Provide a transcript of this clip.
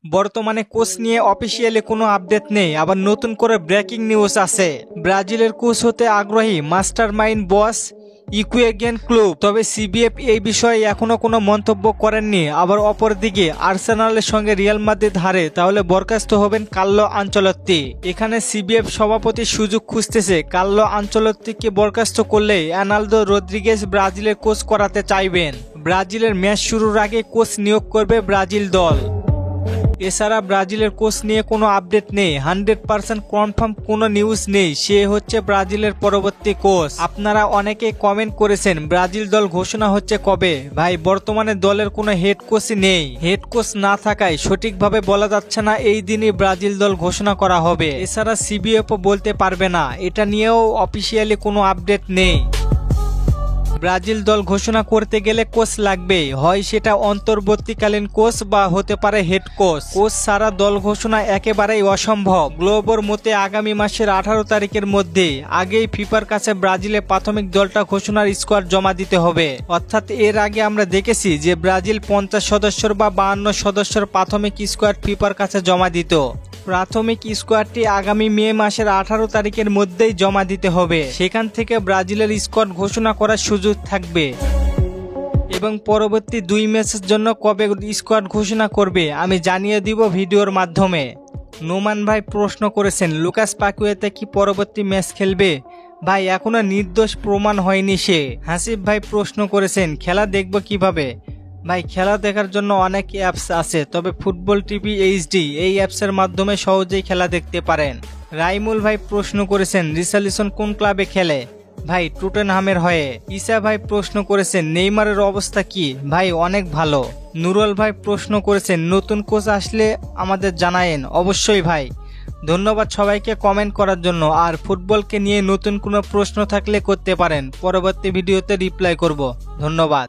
বর্তমানে কোচ নিয়ে অফিসিয়ালি কোনো আপডেট নেই, আবার নতুন করে ব্রেকিং নিউজ আছে। ব্রাজিলের কোচ হতে আগ্রহী মাস্টারমাইন্ড বস ইকুয়েগেন ক্লুব, তবে সিবিএফ এই বিষয়ে এখনো কোনো মন্তব্য করেননি। আবার অপরদিকে আর্সেনালের সঙ্গে রিয়াল মাদ্রিদ হারে তাহলে বরখাস্ত হবেন কার্লো আনচেলত্তি। এখানে সিবিএফ সভাপতি সুযোগ খুঁজতেছে, কার্লো আনচেলত্তিকে বরখাস্ত করলে রোনালদো রদ্রিগেজ ব্রাজিলের কোচ করাতে চাইবেন। ব্রাজিলের ম্যাচ শুরুর আগে কোচ নিয়োগ করবে ব্রাজিল দল। এছাড়া ব্রাজিলের কোচ নিয়ে কোনো আপডেট নেই, 100% কনফার্ম কোনো নিউজ নেই সে হচ্ছে ব্রাজিলের পরবর্তী কোচ। আপনারা অনেকেই কমেন্ট করেছেন ব্রাজিল দল ঘোষণা হচ্ছে কবে। ভাই, বর্তমানে দলের কোনো হেড কোচই নেই। হেড কোচ না থাকায় সঠিকভাবে বলা যাচ্ছে না এই দিনই ব্রাজিল দল ঘোষণা করা হবে। এছাড়া সিবিএফও বলতে পারবে না, এটা নিয়েও অফিসিয়ালি কোনো আপডেট নেই। ব্রাজিল দল ঘোষণা করতে গেলে কোচ লাগবে, হয় সেটা অন্তর্বর্তীকালীন কোচ বা হতে পারে হেড কোচ। কোচ ছাড়া দল ঘোষণা একেবারেই অসম্ভব। গ্লোবোর মতে আগামী মাসের 18 তারিখের মধ্যে আগেই ফিফার কাছে ব্রাজিলের প্রাথমিক দলটা ঘোষণার স্কোয়াড জমা দিতে হবে। অর্থাৎ এর আগে আমরা দেখেছি যে ব্রাজিল 50 সদস্যর বা 52 সদস্যর প্রাথমিক স্কোয়াড ফিফার কাছে জমা দিত। প্রাথমিক স্কোয়াডটি আগামী মে মাসের 18 তারিখের মধ্যেই জমা দিতে হবে। সেখান থেকে ব্রাজিলের স্কোয়াড ঘোষণা করার সুযোগ থাকবে। এবং পরবর্তী 2 ম্যাচের জন্য কবে স্কোয়াড ঘোষণা করবে আমি জানিয়ে দিব ভিডিওর মাধ্যমে। নোমান ভাই প্রশ্ন করেছেন লুকাস পাকুয়েতে কি পরবর্তী ম্যাচ খেলবে? ভাই, এখনো নির্দোষ প্রমাণ হয়নি সে। হাসিফ ভাই প্রশ্ন করেছেন খেলা দেখব কিভাবে? ভাই, খেলা দেখার জন্য অনেক অ্যাপস আছে, তবে ফুটবল টিভি এইচডি এই অ্যাপসের মাধ্যমে সহজেই খেলা দেখতে পারেন। রাইমুল ভাই প্রশ্ন করেছেন রিসালিসন কোন ক্লাবে খেলে? ভাই, টুটেনহামের হয়ে। ঈসা ভাই প্রশ্ন করেছেন নেইমারের অবস্থা কি? ভাই, অনেক ভালো। নুরুল ভাই প্রশ্ন করেছেন নতুন কোচ আসলে আমাদের জানায়েন। অবশ্যই ভাই। ধন্যবাদ সবাইকে কমেন্ট করার জন্য। আর ফুটবলকে নিয়ে নতুন কোনো প্রশ্ন থাকলে করতে পারেন, পরবর্তী ভিডিওতে রিপ্লাই করব। ধন্যবাদ।